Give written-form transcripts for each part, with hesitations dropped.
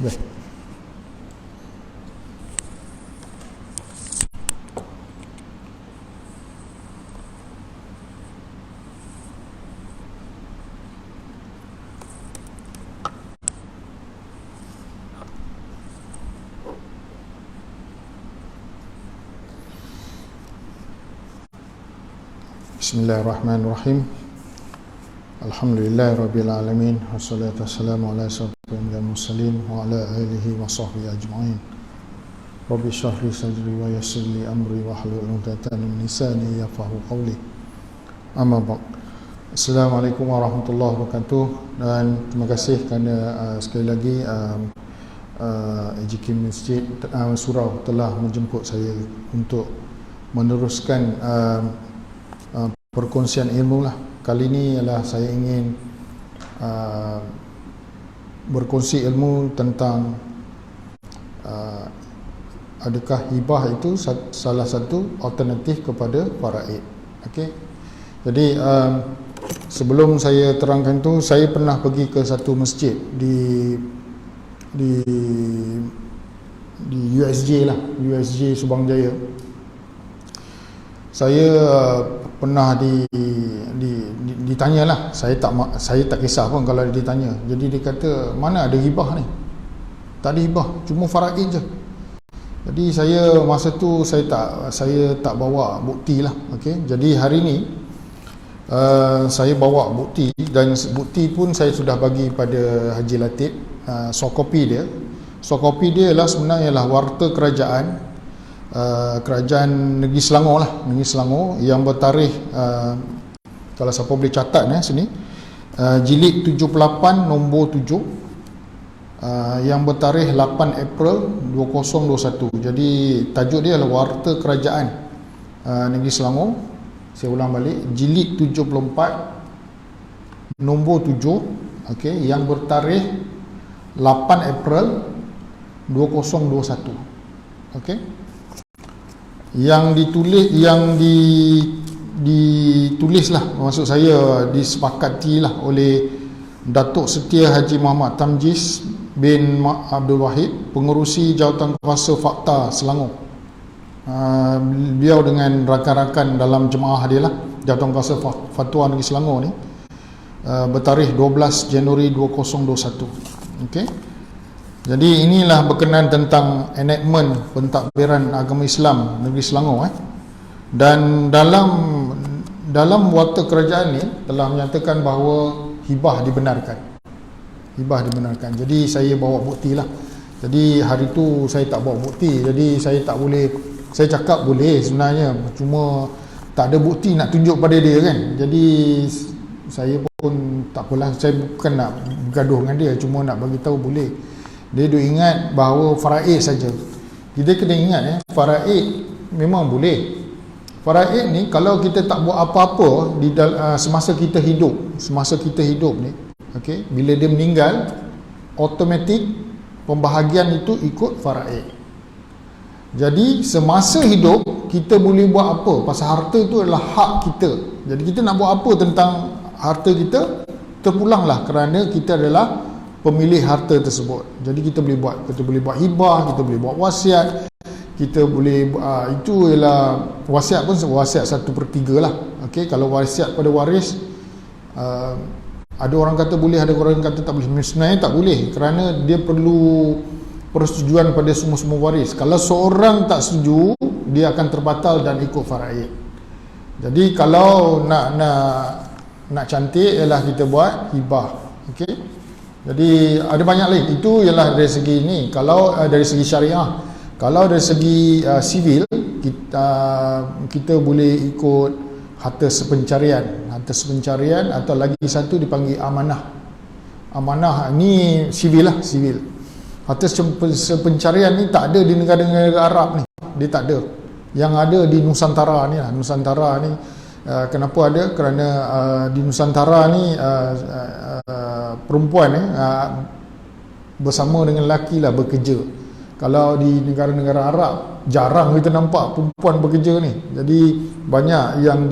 Baik. Bismillahirrahmanirrahim. Alhamdulillahirabbil alamin wassalatu wassalamu ala asyrafil mursalin wa ala alihi wa sahbihi ajma'in. Rabbi shrah li sadri wa yassir li amri wa hlul 'uqdatam min lisani yafqahu qawli. Amma ba'd. Assalamualaikum warahmatullahi wabarakatuh, dan terima kasih kerana sekali lagi AJK Masjid Surau telah menjemput saya untuk meneruskan perkongsian ilmu lah. Kali ini ialah saya ingin berkongsi ilmu tentang adakah hibah itu salah satu alternatif kepada faraid. Okey. Jadi sebelum saya terangkan tu, saya pernah pergi ke satu masjid di USJ lah, USJ Subang Jaya. Saya pernah ditanyalah, saya tak kisah pun kalau ditanya. Jadi dia kata, mana ada hibah ni? Tak ada hibah, cuma faraid je. Jadi saya masa tu saya tak bawa bukti lah. Okey, jadi hari ni saya bawa bukti, dan bukti pun saya sudah bagi pada Haji Latif. Soft copy dia ialah sebenarnya ialah warta kerajaan Negeri Selangor lah, Negeri Selangor, yang bertarikh kalau siapa boleh catat sini, jilid 78 nombor 7, yang bertarikh 8 April 2021. Jadi tajuk dia adalah warta kerajaan Negeri Selangor. Saya ulang balik, jilid 74 nombor 7, okey, yang bertarikh 8 April 2021. Okey, yang ditulislah, maksud saya disepakatilah oleh Datuk Setia Haji Muhammad Tamjiz bin Abdul Wahid, pengerusi Jawatankuasa Fakta Selangor. Beliau dengan rakan-rakan dalam jemaah dia lah, Jawatankuasa Fatwa Negeri Selangor ni, bertarikh 12 Januari 2021. Okey. Jadi inilah berkenaan tentang enactment pentadbiran agama Islam Negeri Selangor. Dan dalam warta kerajaan ni telah menyatakan bahawa hibah dibenarkan. Hibah dibenarkan. Jadi saya bawa bukti lah. Jadi hari tu saya tak bawa bukti. Jadi saya tak boleh, saya cakap boleh sebenarnya, cuma tak ada bukti nak tunjuk pada dia kan. Jadi saya pun tak apalah, saya bukan nak bergaduh dengan dia, cuma nak bagi tahu boleh. Dia duk ingat bahawa faraid saja. Kita kena ingat faraid memang boleh. Faraid ni kalau kita tak buat apa-apa di semasa kita hidup ni, okey, bila dia meninggal, automatik pembahagian itu ikut faraid. Jadi semasa hidup kita boleh buat apa? Pasal harta itu adalah hak kita. Jadi kita nak buat apa tentang harta kita, terpulanglah kerana kita adalah pemilik harta tersebut. Jadi kita boleh buat hibah, kita boleh buat wasiat, kita boleh itu ialah wasiat pun wasiat 1/3 lah. Okey, kalau wasiat pada waris, ada orang kata boleh, ada orang kata tak boleh. Sebenarnya tak boleh, kerana dia perlu persetujuan pada semua waris. Kalau seorang tak setuju, dia akan terbatal dan ikut faraid. Jadi kalau nak cantik ialah kita buat hibah. Okey. Jadi ada banyak lagi. Itu ialah dari segi ini, kalau dari segi syariah. Kalau dari segi sivil, kita boleh ikut harta sepencarian atau lagi satu dipanggil amanah. Amanah ni sivil lah, sivil. Harta sepencarian ni tak ada di negara-negara Arab ni. Dia tak ada. Yang ada di Nusantara ni lah. Nusantara ni kenapa ada? Kerana di Nusantara ni perempuan bersama dengan lelaki lah bekerja. Kalau di negara-negara Arab jarang kita nampak perempuan bekerja ni. Jadi banyak yang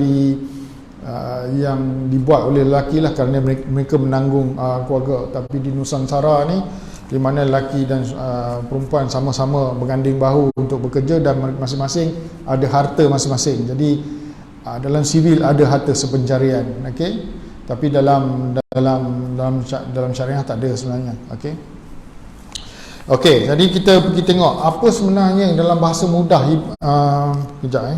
dibuat oleh lelaki lah, kerana mereka menanggung keluarga. Tapi di Nusantara ni di mana lelaki dan perempuan sama-sama berganding bahu untuk bekerja dan masing-masing ada harta masing-masing. Jadi dalam sivil ada harta sepencarian, okey, tapi dalam syariah tak ada sebenarnya. Okey, jadi kita pergi tengok apa sebenarnya dalam bahasa mudah. Kejap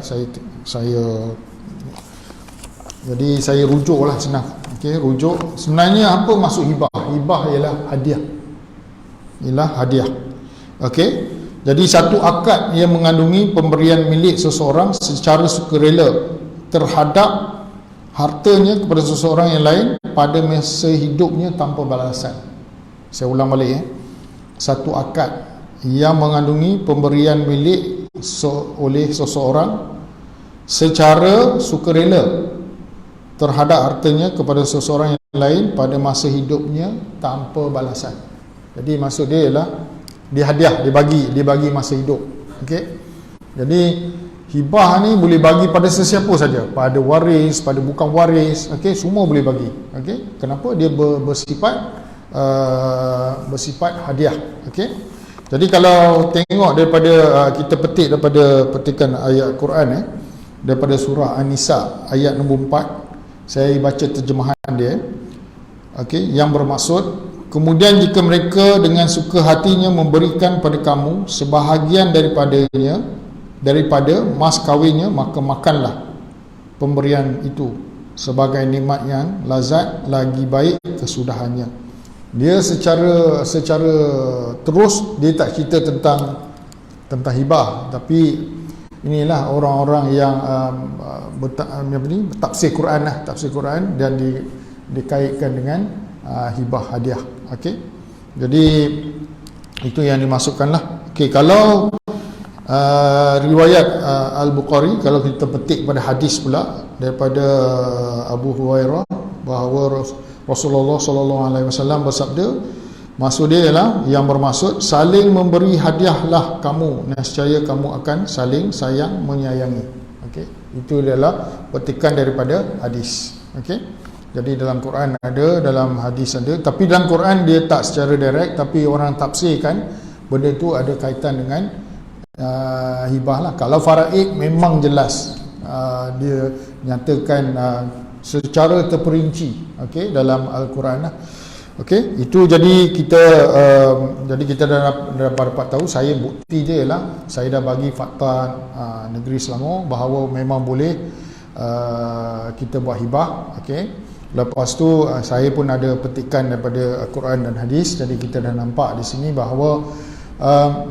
saya rujuklah senang. Okey, rujuk sebenarnya apa maksud hibah. Hibah ialah hadiah. Okey, jadi satu akad yang mengandungi pemberian milik seseorang secara sukarela terhadap hartanya kepada seseorang yang lain pada masa hidupnya tanpa balasan. Saya ulang balik satu akad yang mengandungi pemberian milik oleh seseorang secara sukarela terhadap hartanya kepada seseorang yang lain pada masa hidupnya tanpa balasan. Jadi maksud dia ialah dia hadiah, dia bagi masa hidup. Okey. Jadi hibah ni boleh bagi pada sesiapa saja, pada waris, pada bukan waris, okey, semua boleh bagi. Okey. Kenapa? Dia bersifat hadiah. Okey. Jadi kalau tengok daripada kita petik daripada petikan ayat Quran daripada surah An-Nisa ayat nombor 4, saya baca terjemahan dia. Okey, yang bermaksud, kemudian jika mereka dengan suka hatinya memberikan pada kamu sebahagian daripada mas kawinnya, maka makanlah pemberian itu sebagai nikmat yang lazat lagi baik kesudahannya. Dia secara terus dia tak cerita tentang hibah, tapi inilah orang-orang yang tafsir Quran dan dikaitkan dengan hibah hadiah. Okey, jadi itu yang dimasukkanlah. Okey, kalau riwayat Al-Bukhari, kalau kita petik pada hadis pula daripada Abu Hurairah bahawa Rasulullah SAW bersabda, maksud dia ialah yang bermaksud saling memberi hadiahlah kamu, nescaya kamu akan saling sayang menyayangi. Okey, itu adalah petikan daripada hadis. Okey, jadi dalam Quran ada, dalam hadis ada, tapi dalam Quran dia tak secara direct, tapi orang tafsirkan benda itu ada kaitan dengan hibah lah. Kalau faraid memang jelas dia nyatakan secara terperinci, okey, dalam Al-Quran lah. Okey, itu jadi kita dah dapat tahu. Saya bukti je ialah saya dah bagi fakta negeri Selangor bahawa memang boleh kita buat hibah. Okey, lepas tu saya pun ada petikan daripada Al-Quran dan hadis. Jadi kita dah nampak di sini bahawa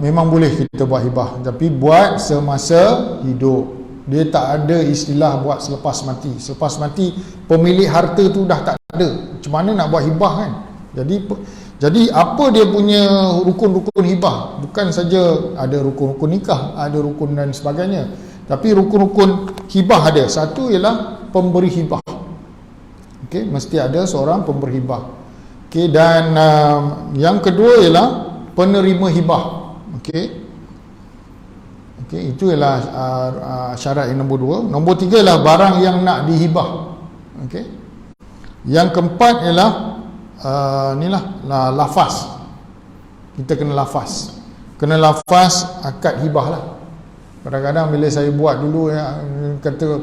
memang boleh kita buat hibah, tapi buat semasa hidup. Dia tak ada istilah buat selepas mati. Selepas mati pemilik harta tu dah tak ada, macam mana nak buat hibah kan? Jadi apa dia punya rukun-rukun hibah? Bukan saja ada rukun-rukun nikah, ada rukun dan sebagainya, tapi rukun-rukun hibah ada. Satu ialah pemberi hibah. Okey, mesti ada seorang pemberi hibah. Okey, dan yang kedua ialah penerima hibah. Okey, itu ialah syarat yang nombor 2. Nombor 3 ialah barang yang nak dihibah. Okey, yang keempat ialah lafaz. Kita kena lafaz akad hibah lah. Kadang-kadang bila saya buat dulu kata,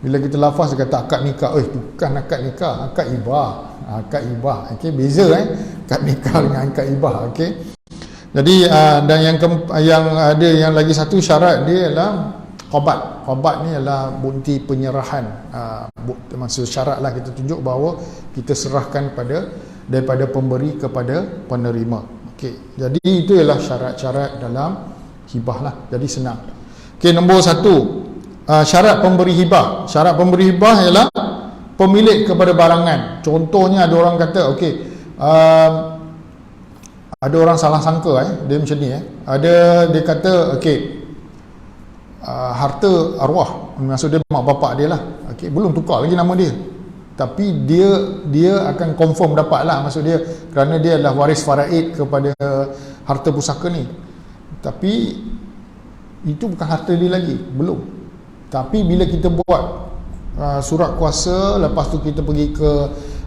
bila kita lafaz dia kata akad nikah. Bukan akad nikah, akad hibah. Okey, beza akad nikah dengan akad hibah. Okey, jadi dan yang ada yang lagi satu syarat dia ialah qabat. Qabat ni adalah bukti penyerahan. Maksud syarat lah kita tunjuk bahawa kita serahkan daripada pemberi kepada penerima. Okey, jadi itu ialah syarat-syarat dalam hibah lah. Jadi senang. Okey, nombor 1, syarat pemberi hibah. Syarat pemberi hibah ialah pemilik kepada barangan. Contohnya ada orang kata, okey, ada orang salah sangka dia macam ni dia kata, okey, harta arwah, maksud dia mak bapak dia lah. Okey, belum tukar lagi nama dia, tapi dia akan confirm dapat lah, maksud dia kerana dia adalah waris faraid kepada harta pusaka ni. Tapi itu bukan harta dia lagi, belum. Tapi bila kita buat surat kuasa, lepas tu kita pergi ke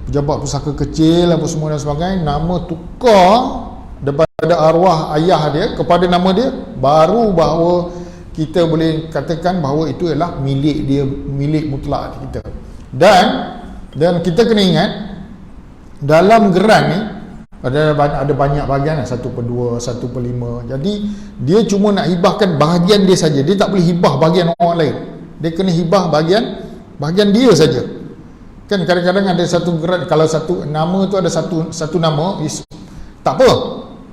pejabat pusaka kecil apa semua dan sebagainya, nama tukar daripada arwah ayah dia kepada nama dia, baru bahawa kita boleh katakan bahawa itu adalah milik dia, milik mutlak kita. Dan kita kena ingat dalam geran ni ada banyak bahagian, 1/2, 1/5. Jadi dia cuma nak hibahkan bahagian dia saja. Dia tak boleh hibah bahagian orang lain. Dia kena hibah bahagian dia saja. Kan kadang-kadang ada satu geran, kalau satu nama tu ada satu nama, tak apa,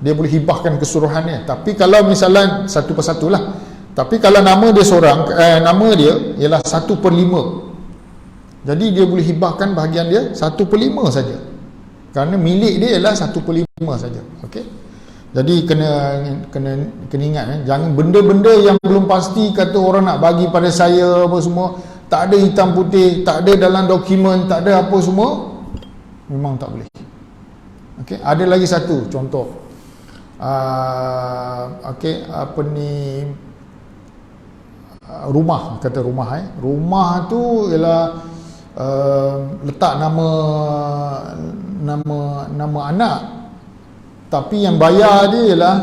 dia boleh hibahkan keseluruhannya. Tapi kalau misalnya satu persatu lah. Tapi kalau nama dia seorang, nama dia ialah 1/5. Jadi dia boleh hibahkan bahagian dia 1/5 saja. Kerana milik dia ialah 1/5 saja. Okey. Jadi kena ingat, jangan benda-benda yang belum pasti kata orang nak bagi pada saya apa semua, tak ada hitam putih, tak ada dalam dokumen, tak ada apa semua, memang tak boleh. Okey, ada lagi satu contoh. Rumah, kata rumah rumah tu ialah letak nama anak, tapi yang bayar dia ialah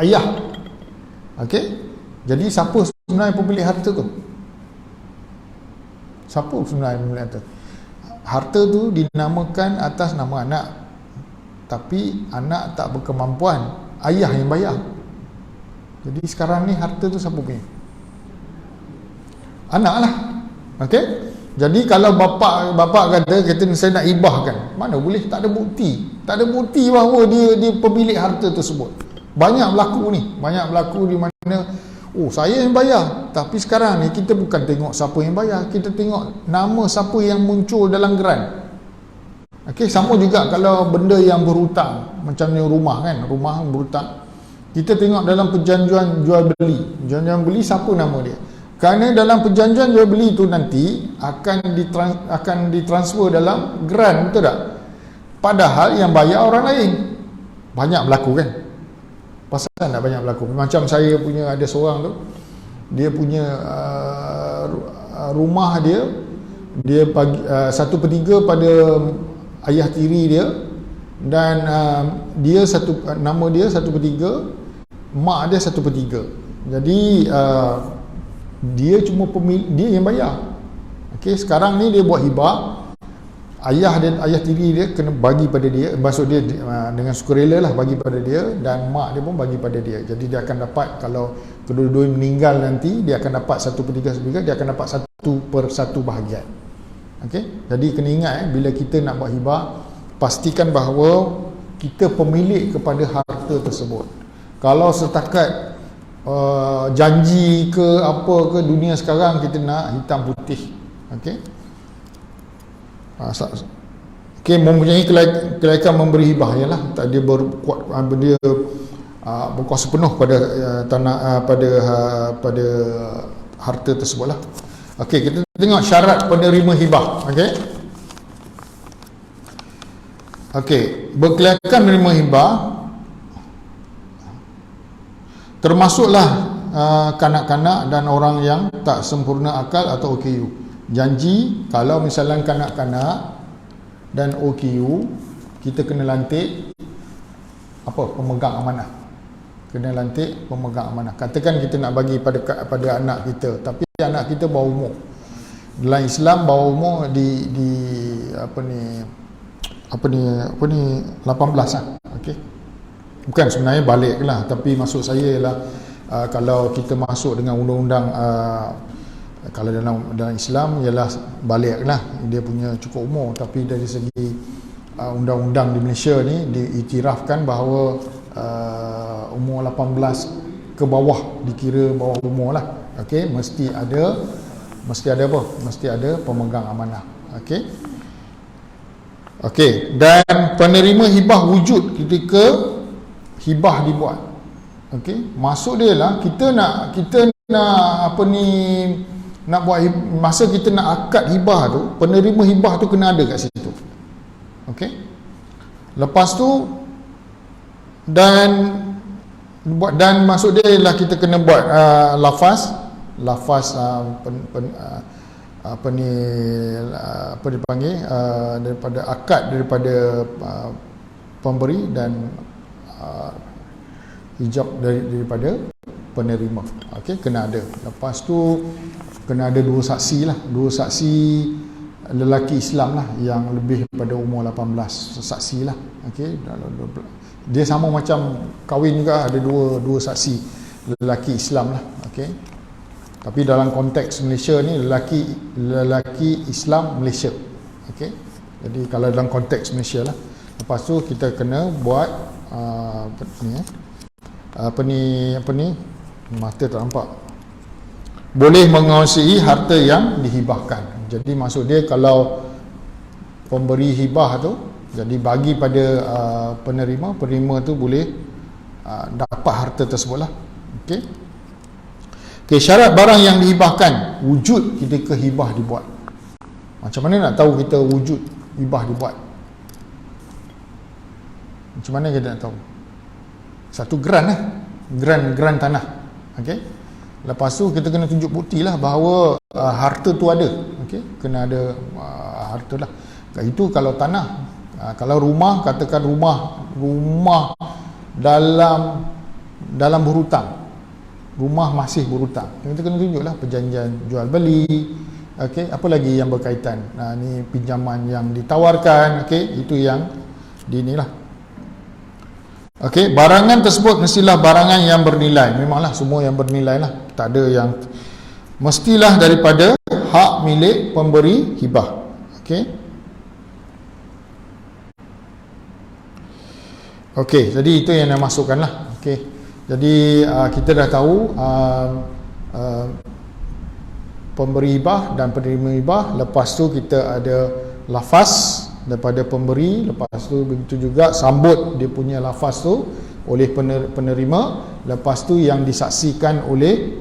ayah. Okey, jadi siapa sebenarnya pemilik harta tu? Siapa sebenarnya pemilik harta? Harta tu dinamakan atas nama anak, tapi anak tak berkemampuan, ayah yang bayar. Jadi sekarang ni harta tu siapa punya? Anak lah. Okey, jadi kalau bapa kata saya nak hibahkan, mana boleh, tak ada bukti bahawa dia pemilik harta tersebut. Banyak berlaku di mana saya yang bayar, tapi sekarang ni kita bukan tengok siapa yang bayar, kita tengok nama siapa yang muncul dalam geran. Okey, sama juga kalau benda yang berhutang, macam rumah kan, rumah berhutang, kita tengok dalam perjanjian jual beli siapa nama dia. Kerana dalam perjanjian jual beli itu nanti akan ditransfer dalam geran, betul tak? Padahal yang bayar orang lain. Banyak berlaku kan? Pasal tak banyak berlaku. Macam saya punya ada seorang tu, dia punya rumah dia bagi 1/3 pada ayah tiri dia, dan nama dia 1/3, mak dia 1/3. Jadi dia cuma dia yang bayar. Okey, sekarang ni dia buat hibah, ayah tiri dia kena bagi pada dia, maksud dia dengan sukarela lah bagi pada dia, dan mak dia pun bagi pada dia. Jadi dia akan dapat, kalau kedua-dua meninggal nanti, dia akan dapat 1/3, dia akan dapat 1/1 bahagian. Okey, jadi kena ingat bila kita nak buat hibah, pastikan bahawa kita pemilik kepada harta tersebut. Kalau setakat janji ke apa ke, dunia sekarang kita nak hitam putih. Okey, mempunyai kelaikan memberi hibah, ialah dia berkuat, dia berkuasa penuh pada tanah, pada harta tersebut lah. Okey, kita tengok syarat penerima hibah. Okey, berkelaikan menerima hibah termasuklah kanak-kanak dan orang yang tak sempurna akal atau OKU. Janji kalau misalnya kanak-kanak dan OKU, kita kena lantik pemegang amanah. Kena lantik pemegang amanah. Katakan kita nak bagi pada anak kita, tapi anak kita bawah umur. Dalam Islam bawah umur di 18 lah. Okey. Bukan sebenarnya balik lah, tapi maksud saya ialah kalau kita masuk dengan undang-undang, kalau dalam Islam ialah balik lah, dia punya cukup umur. Tapi dari segi undang-undang di Malaysia ni diiktirafkan bahawa umur 18 ke bawah dikira bawah umur lah. Okey, mesti ada pemegang amanah. Okey, dan penerima hibah wujud ketika hibah dibuat. Okey, maksud dia lah kita nak buat masa kita nak akad hibah tu, penerima hibah tu kena ada kat situ. Okey, lepas tu dan maksud dia ialah kita kena buat lafaz daripada akad daripada pemberi dan hijab daripada penerima. Okey, kena ada. Lepas tu kena ada dua saksi lah, dua saksi lelaki Islam lah yang lebih pada umur 18 saksi lah. Okey, dia sama macam kahwin juga, ada dua saksi lelaki Islam lah. Okey, tapi dalam konteks Malaysia ni lelaki Islam Malaysia. Okey, jadi kalau dalam konteks Malaysia lah. Lepas tu kita kena buat apa ni mata tak nampak, boleh menguasai harta yang dihibahkan. Jadi maksud dia kalau pemberi hibah tu jadi bagi pada penerima tu boleh dapat harta tersebut lah. Okey. Okey, syarat barang yang dihibahkan wujud ketika hibah dibuat. Macam mana nak tahu kita wujud hibah dibuat? Macam mana kita nak tahu? Satu gran tanah. Okey. Lepas tu kita kena tunjuk bukti lah bahawa harta tu ada. Okey, kena ada harta lah. Itu kalau tanah. Kalau rumah, katakan rumah dalam berhutang. Rumah masih berhutang. Kita kena tunjuk lah perjanjian jual beli. Okey, apa lagi yang berkaitan? Ni pinjaman yang ditawarkan. Okey, itu yang inilah. Okey, barangan tersebut mestilah barangan yang bernilai. Memanglah semua yang bernilai lah. Tak ada yang mestilah daripada hak milik pemberi hibah. Okey. Okey, jadi itu yang nak masukkan lah. Okey. Jadi kita dah tahu pemberi hibah dan penerima hibah. Lepas tu kita ada lafaz daripada pemberi, lepas tu begitu juga sambut dia punya lafaz tu oleh penerima, lepas tu yang disaksikan oleh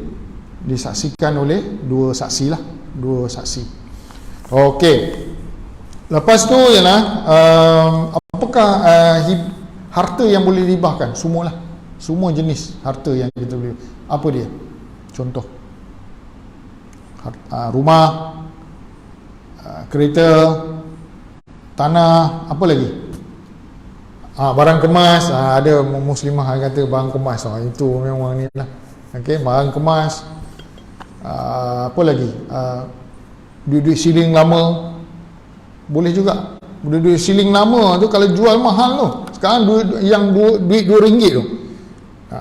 dua saksi lah, dua saksi. Okey, lepas tu ialah apakah harta yang boleh dihibahkan? Semualah, semua jenis harta yang kita boleh. Apa dia? Contoh rumah, kereta, tanah, apa lagi? Barang kemas. Ada muslimah yang kata barang kemas. Itu memang ni lah. Okey, barang kemas. Apa lagi? Duit-duit siling lama. Boleh juga. Duit-duit siling lama tu kalau jual mahal tu. Sekarang duit RM2 tu.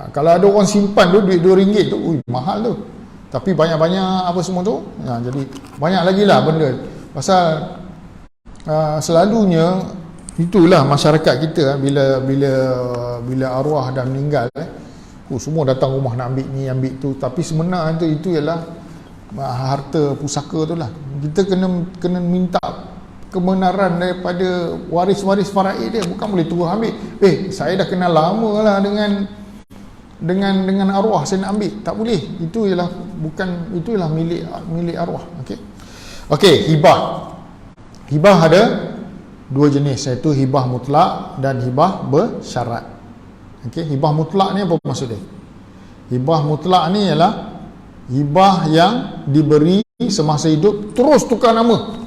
Kalau ada orang simpan tu duit RM2 tu, mahal tu. Tapi banyak-banyak apa semua tu. Jadi banyak lagi lah benda. Pasal selalunya itulah masyarakat kita bila arwah dah meninggal, semua datang rumah nak ambil ni ambil tu, tapi sebenarnya itu ialah harta pusaka tu lah. Kita kena minta kebenaran daripada waris-waris faraid dia, bukan boleh terus ambil. Saya dah kenal lama lah dengan arwah, saya nak ambil. Tak boleh. Itu ialah milik arwah. Okey, hibah ada dua jenis, iaitu hibah mutlak dan hibah bersyarat. Okey, hibah mutlak ni apa maksud dia? Hibah mutlak ni ialah hibah yang diberi semasa hidup, terus tukar nama.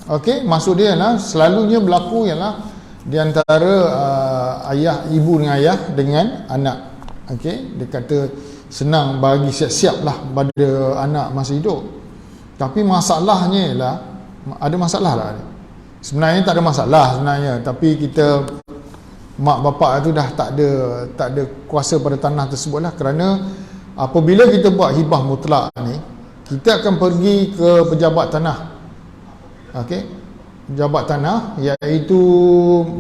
Okey, maksud dia ialah selalunya berlaku ialah di antara ibu dengan ayah dengan anak. Okey, dia kata senang bagi siap-siap lah pada anak masa hidup. Tapi masalahnya ialah ada masalah lah. Sebenarnya tak ada masalah sebenarnya, tapi kita mak bapak tu dah tak ada kuasa pada tanah tersebut lah. Kerana apabila kita buat hibah mutlak ni, kita akan pergi ke pejabat tanah. Okey, pejabat tanah, iaitu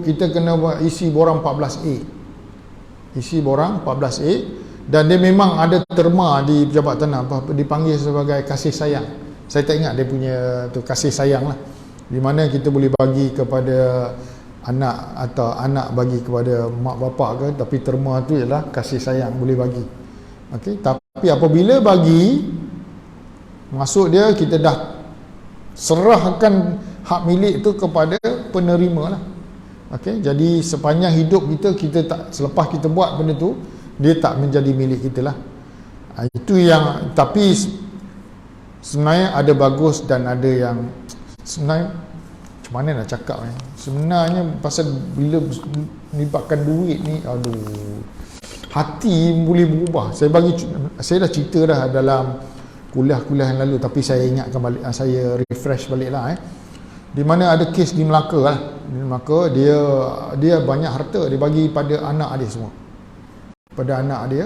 kita kena isi borang 14A. Isi borang 14A, dan dia memang ada terma di pejabat tanah, dipanggil sebagai kasih sayang. Saya tak ingat dia punya tu kasih sayang lah, di mana kita boleh bagi kepada anak atau anak bagi kepada mak bapak ke, tapi terma tu ialah kasih sayang, boleh bagi. Okey, tapi apabila bagi, maksud dia kita dah serahkan hak milik tu kepada penerima lah. Okey, jadi sepanjang hidup kita tak, selepas kita buat benda tu, dia tak menjadi milik kita lah. Itu yang, tapi sebenarnya ada bagus dan ada yang sebenarnya macam mana nak cakap Sebenarnya pasal bila melibatkan duit ni, aduh, hati boleh berubah. Saya dah cerita dah dalam kuliah-kuliah yang lalu, tapi saya ingatkan balik, saya refresh balik lah di mana ada kes di Melaka lah. Di Melaka dia banyak harta, dia bagi pada anak dia semua. Pada anak dia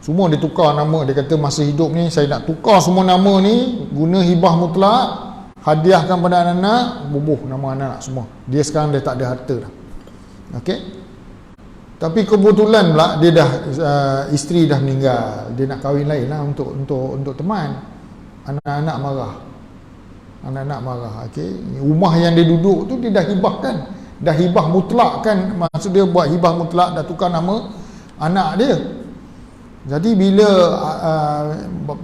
semua dia tukar nama. Dia kata masa hidup ni saya nak tukar semua nama ni guna hibah mutlak, hadiahkan pada anak-anak, bubuh nama anak-anak semua. Dia sekarang dia tak ada harta dah. Okey. Tapi kebetulan pula dia dah isteri dah meninggal. Dia nak kahwin lain lah untuk teman. Anak-anak marah. Anak-anak marah. Okey. Rumah yang dia duduk tu dia dah hibahkan. Dah hibah mutlak kan. Maksud dia buat hibah mutlak, dah tukar nama anak dia. Jadi bila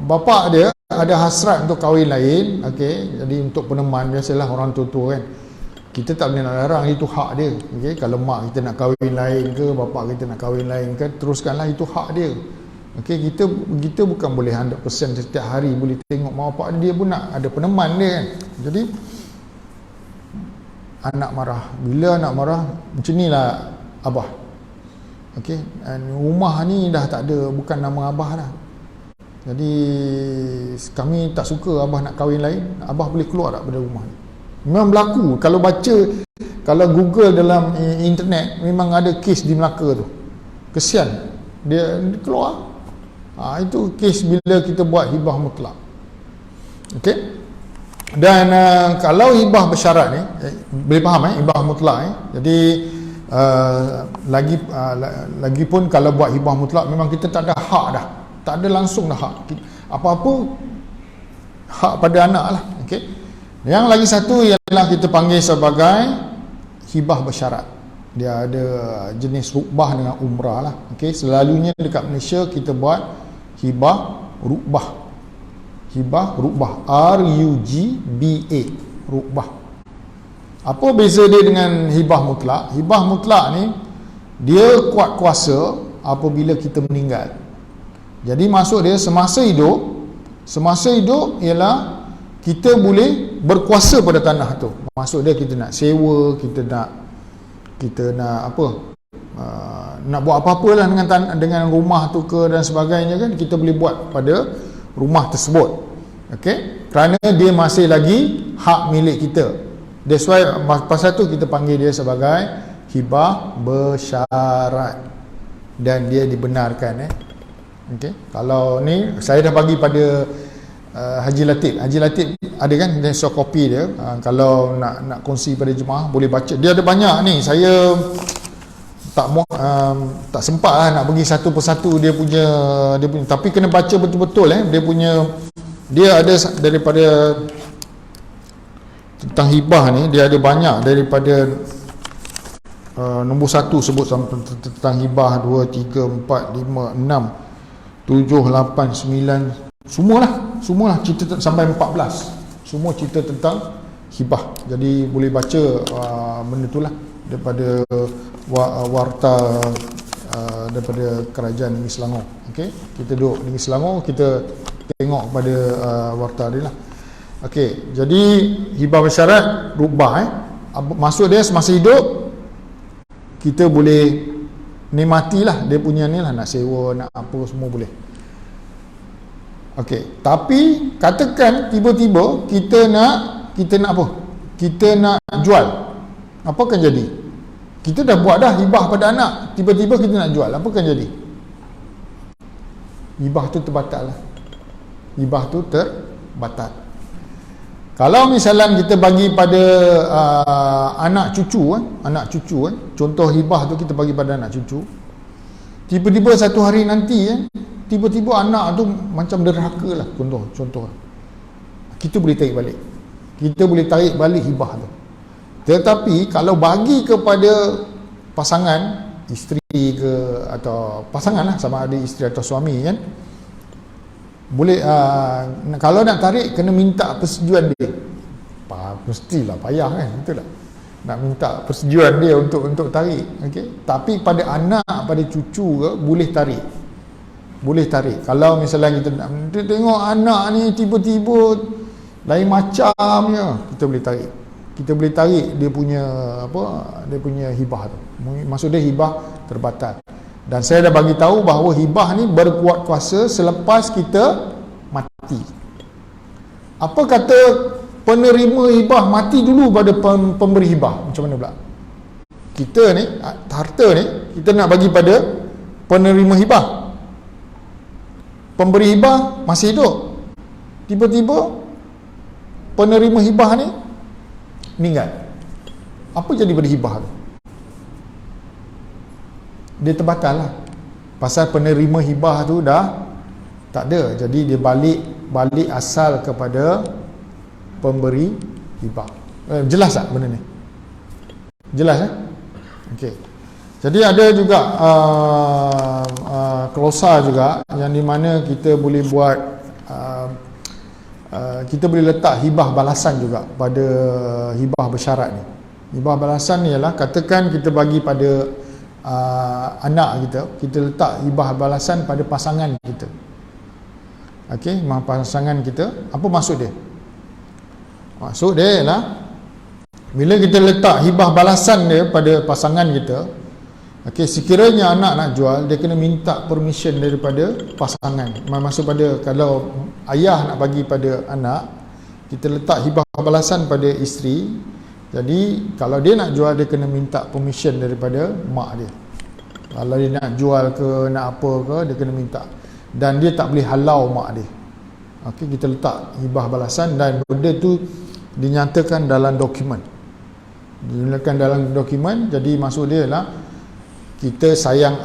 bapa dia ada hasrat untuk kahwin lain, okey, jadi untuk peneman, biasalah orang tua-tua kan, kita tak boleh nak larang, itu hak dia. Okey, kalau mak kita nak kahwin lain ke, bapa kita nak kahwin lain ke, teruskanlah, itu hak dia. Okey, kita bukan boleh 100% setiap hari boleh tengok mak bapak dia pun nak ada peneman dia kan. Jadi anak marah. Bila anak marah, macam inilah abah. Okey, rumah ni dah tak ada, bukan nama abah dah. Jadi kami tak suka abah nak kahwin lain. Abah boleh keluar tak pada rumah ni? Memang berlaku. Kalau baca, kalau Google dalam internet, memang ada kes di Melaka tu. Kesian, dia keluar. Itu kes bila kita buat hibah mutlak. Okey. Dan kalau hibah bersyarat ni, boleh faham hibah mutlak Jadi lagipun kalau buat hibah mutlak, memang kita tak ada hak dah. Tak ada langsung dah hak. Apa-apa hak pada anak lah. Okay. Yang lagi satu ialah kita panggil sebagai hibah bersyarat. Dia ada jenis rukbah dengan umrah lah. Okay. Selalunya dekat Malaysia kita buat hibah rukbah. Hibah rukbah. R-U-G-B-A. Rukbah. Apa beza dia dengan hibah mutlak? Hibah mutlak ni dia kuat kuasa apabila kita meninggal. Jadi maksud dia semasa hidup ialah kita boleh berkuasa pada tanah tu. Maksud dia kita nak sewa, kita nak apa? Nak buat apa-apa lah dengan rumah tu ke dan sebagainya kan, kita boleh buat pada rumah tersebut. Okey? Kerana dia masih lagi hak milik kita. That's why pasal tu kita panggil dia sebagai hibah bersyarat dan dia dibenarkan. Okay. Kalau ni saya dah bagi pada Haji Latif. Haji Latif ada kan dia soft copy dia. Kalau nak kongsi pada jemaah boleh baca. Dia ada banyak ni. Saya tak sempat lah nak bagi satu persatu dia punya tapi kena baca betul-betul dia ada daripada tentang hibah ni, dia ada banyak daripada nombor 1 sebut tentang hibah, 2, 3, 4, 5, 6, 7, 8, 9, semualah cerita sampai 14, semua cerita tentang hibah. Jadi boleh baca benda tu lah daripada warta daripada kerajaan Negeri Selangor. Okay? Kita duduk Negeri Selangor, kita tengok pada warta dia lah. Okey, jadi hibah bersyarat rukbah maksud dia semasa hidup kita boleh nikmatilah dia punya ni lah, nak sewa, nak apa semua boleh. Okey, tapi katakan tiba-tiba kita nak apa? Kita nak jual. Apa akan jadi? Kita dah buat dah hibah pada anak, tiba-tiba kita nak jual, apa akan jadi? Hibah tu terbatal lah. Hibah tu terbatal. Kalau misalnya kita bagi pada anak cucu, contoh hibah tu kita bagi pada anak cucu, tiba-tiba satu hari nanti tiba-tiba anak tu macam derhaka lah, contoh kita boleh tarik balik hibah tu. Tetapi kalau bagi kepada pasangan, isteri ke atau pasangan lah, sama ada isteri atau suami kan, boleh kalau nak tarik kena minta persetujuan dia. Mestilah payah kan, betul tak? Nak minta persetujuan dia untuk tarik. Okey. Tapi pada anak, pada cucu ke boleh tarik. Kalau misalnya kita nak tengok anak ni tiba-tiba lain macamnya, kita boleh tarik. kita boleh tarik dia punya dia punya hibah tu. Maksud dia hibah terbatal. Dan saya dah bagi tahu bahawa hibah ni berkuat kuasa selepas kita mati. Apa kata penerima hibah mati dulu pada pemberi hibah? Macam mana pula? Kita ni, harta ni kita nak bagi pada penerima hibah. Pemberi hibah masih hidup. Tiba-tiba penerima hibah ni meninggal. Apa jadi pada hibah tu? Dia terbatal lah. Pasal penerima hibah tu dah tak ada. Jadi dia balik asal kepada pemberi hibah. Jelas tak benda ni? Jelas okey. Jadi ada juga klausa juga yang di mana kita boleh buat kita boleh letak hibah balasan juga pada hibah bersyarat ni. Hibah balasan ni ialah katakan kita bagi pada anak kita letak hibah balasan pada pasangan kita. Okey, pasangan kita, apa maksud dia? Maksud dia ialah bila kita letak hibah balasan dia pada pasangan kita, okey, sekiranya anak nak jual, dia kena minta permission daripada pasangan. Maksud pada kalau ayah nak bagi pada anak, kita letak hibah balasan pada isteri. Jadi kalau dia nak jual, dia kena minta permission daripada mak dia. Kalau dia nak jual ke nak apa ke, dia kena minta. Dan dia tak boleh halau mak dia. Okey, kita letak hibah balasan dan benda tu dinyatakan dalam dokumen. Dinyatakan dalam dokumen. Jadi maksud dia ialah kita sayang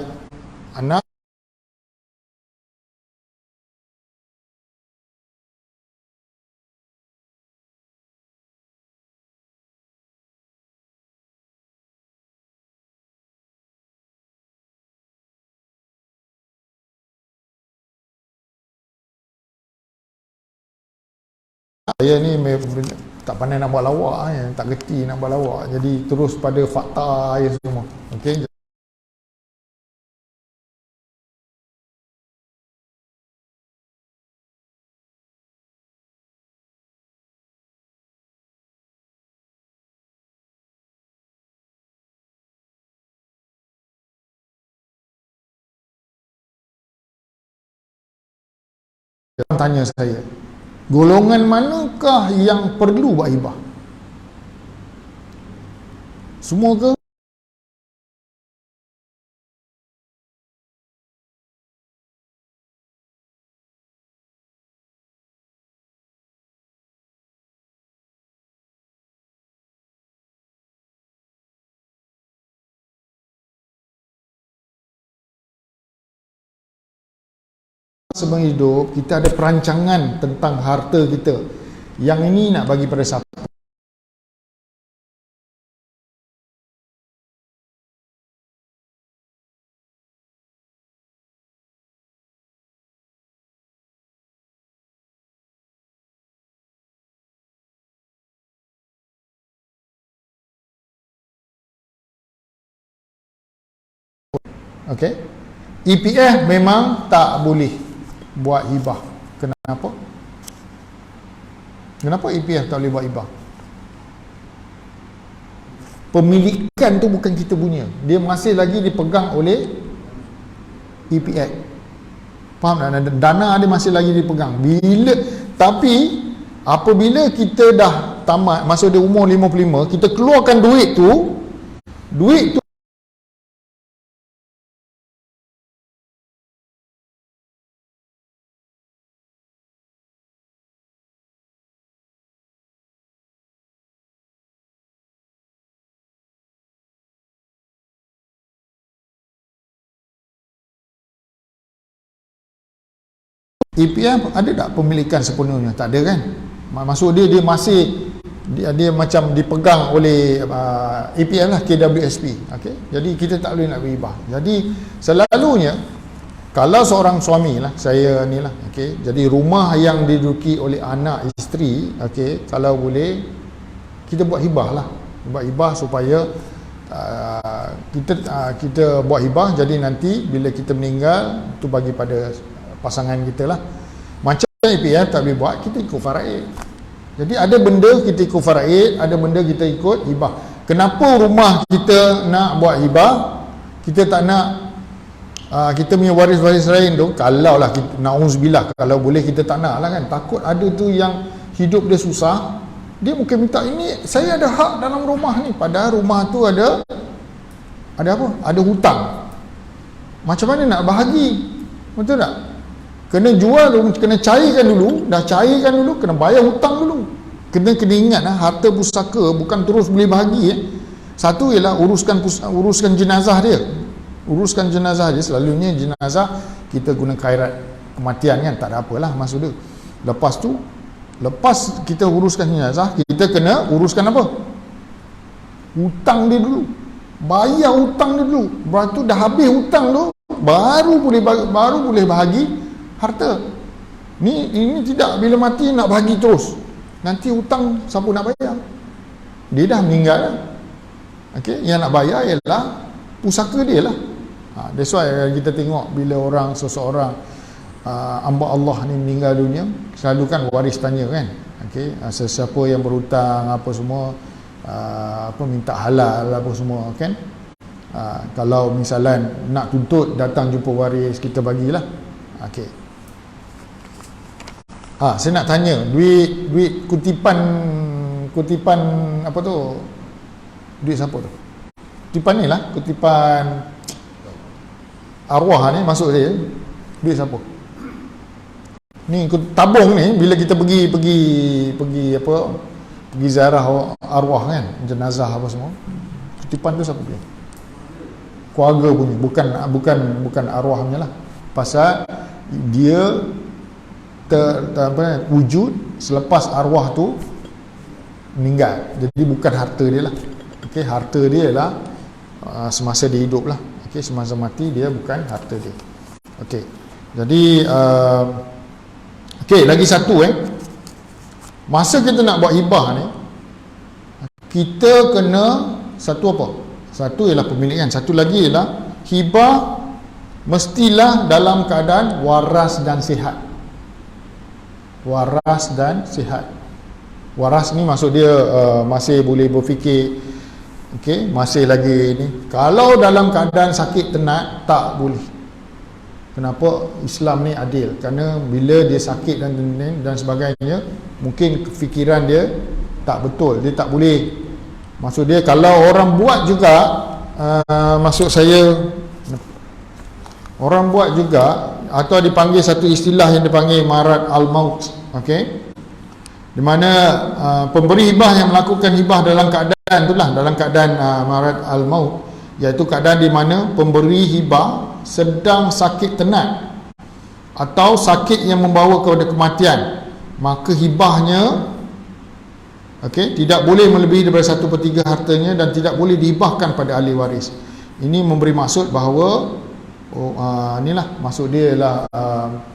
anak. Saya ni tak pandai nak buat lawak, tak gerti nak buat lawak. Jadi terus pada fakta je semua. Okey. Orang tanya saya, golongan manakah yang perlu buat hibah? Semua ke? Sebelum hidup, kita ada perancangan tentang harta kita. Yang ini nak bagi pada siapa? Okey. EPF memang tak boleh buat hibah. Kenapa? Kenapa EPF tak boleh buat hibah? Pemilikan tu bukan kita punya. Dia masih lagi dipegang oleh EPF. Faham tak? Dana dia masih lagi dipegang. Tapi apabila kita dah tamat, masa dia umur 55, kita keluarkan duit tu EPF ada tak pemilikan sepenuhnya? Tak ada kan? Maksud dia masih dia macam dipegang oleh EPF lah, KWSP. Okey. Jadi kita tak boleh nak berhibah. Jadi selalunya kalau seorang suami lah, saya ni lah, okey. Jadi rumah yang diduduki oleh anak isteri, okey, kalau boleh kita buat hibah lah. Buat hibah supaya kita buat hibah, jadi nanti bila kita meninggal tu bagi pada pasangan kita lah. Macam EPF tak boleh buat, kita ikut faraid. Jadi ada benda kita ikut faraid, ada benda kita ikut hibah. Kenapa rumah kita nak buat hibah, kita tak nak kita punya waris-waris lain tu, kalau lah kita, na'udzubillah, kalau boleh kita tak nak lah kan, takut ada tu yang hidup dia susah, dia mungkin minta, ini saya ada hak dalam rumah ni, padahal rumah tu ada apa? Ada hutang. Macam mana nak bahagi? Betul tak? Kena jual, kena cairkan dulu, dah cairkan dulu, kena bayar hutang dulu. Kena ingat harta pusaka bukan terus boleh bahagi. Satu ialah uruskan jenazah dia. Uruskan jenazah dia, selalunya jenazah kita guna khairat kematian kan, tak ada apalah maksud dia. Lepas tu, lepas kita uruskan jenazah, kita kena uruskan apa? Hutang dia dulu. Bayar hutang dia dulu. Lepas tu dah habis hutang tu, baru boleh bahagi harta. Ini tidak, bila mati nak bahagi terus. Nanti hutang siapa nak bayar? Dia dah meninggal lah. Okey, yang nak bayar ialah pusaka dia lah. That's why kita tengok bila seseorang hamba Allah ni meninggal dunia, selalu kan waris tanya kan. Okey, sesiapa yang berhutang apa semua, minta halal apa semua kan. Kalau misalan nak tuntut, datang jumpa waris, kita bagilah. Okey. Saya nak tanya, duit kutipan apa tu? Duit siapa tu? Kutipan ni lah, kutipan arwah ni masuk saya. Duit siapa? Ni tabung ni, bila kita pergi ziarah arwah kan, jenazah apa semua, kutipan tu siapa punya? Keluarga punya, bukan arwahnya lah. Pasal dia wujud selepas arwah tu meninggal, jadi bukan harta dia lah. Okey, harta dia lah semasa dia hidup lah. Okey, semasa mati dia bukan harta dia. Okey, jadi okey, lagi satu masa kita nak buat hibah ni, kita kena satu apa? Satu ialah pemilikan, satu lagi ialah hibah mestilah dalam keadaan waras dan sihat. Waras dan sihat. Waras ni maksud dia masih boleh berfikir, okey, masih lagi ni. Kalau dalam keadaan sakit tenat, tak boleh. Kenapa? Islam ni adil. Kerana bila dia sakit dan sebagainya, mungkin fikiran dia tak betul, dia tak boleh. Maksud dia kalau orang buat juga, maksud saya orang buat juga, atau dipanggil satu istilah yang dipanggil marad al-maut. Okey, di mana pemberi hibah yang melakukan hibah dalam keadaan itulah, dalam keadaan marad al-maut, iaitu keadaan di mana pemberi hibah sedang sakit tenat atau sakit yang membawa kepada kematian, maka hibahnya tidak boleh melebihi daripada 1/3 hartanya dan tidak boleh dihibahkan pada ahli waris. Ini memberi maksud bahawa inilah maksud dia ialah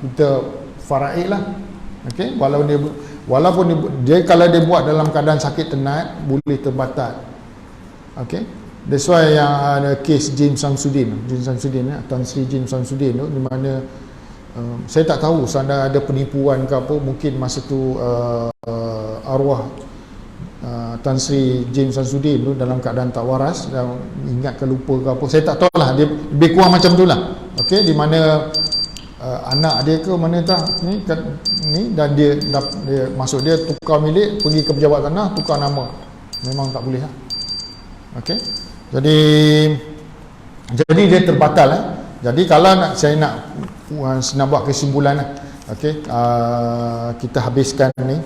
kita faraid lah. Okey, walaupun dia kalau dia buat dalam keadaan sakit tenat, boleh terbatal. Okey, that's why yang ada kes James Samsudin, Tan Sri James Samsudin tu, di mana saya tak tahu seandainya ada penipuan ke apa, mungkin masa tu arwah Tan Sri James Samsudin tu dalam keadaan tak waras dan ingat ke lupa ke apa, saya tak tahu lah, dia lebih kurang macam tu lah. Okey, di mana anak dia ke mana tak ni dan dia maksud dia tukar milik, pergi ke pejabat tanah, tukar nama, memang tak boleh lah. Okey, jadi dia terbatal. Jadi kalau saya nak buat kesimpulan lah. Okey, kita habiskan ni,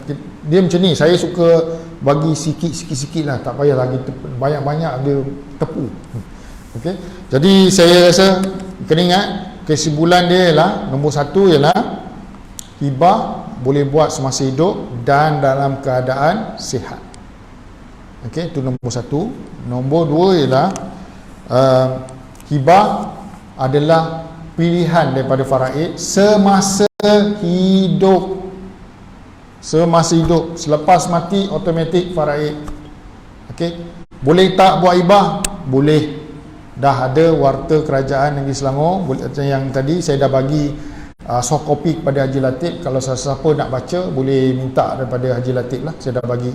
dia macam ni, saya suka bagi sikit lah, tak payah lagi banyak-banyak dia tepu. Okey, jadi saya rasa kena ingat kesimpulan dia ialah nombor 1 ialah hibah boleh buat semasa hidup dan dalam keadaan sihat. Okey, itu nombor 1. Nombor 2 ialah hibah adalah pilihan daripada faraid semasa hidup. Semasa hidup, selepas mati automatik faraid. Okey, boleh tak buat hibah? Boleh. Dah ada warta kerajaan Negeri Selangor yang tadi saya dah bagi soft copy kepada Haji Latif. Kalau siapa nak baca boleh minta daripada Haji Latif lah, saya dah bagi.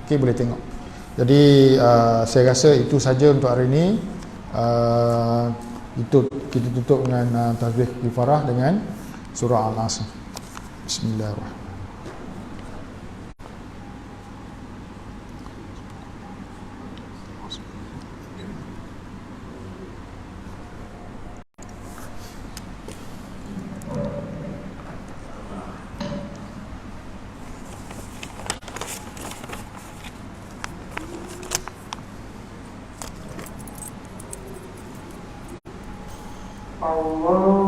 Okey, boleh tengok. Jadi saya rasa itu saja untuk hari ini. Itu kita tutup dengan tasbih kifarah dengan surah Al-Asr. Bismillahirrahmanirrahim. Allah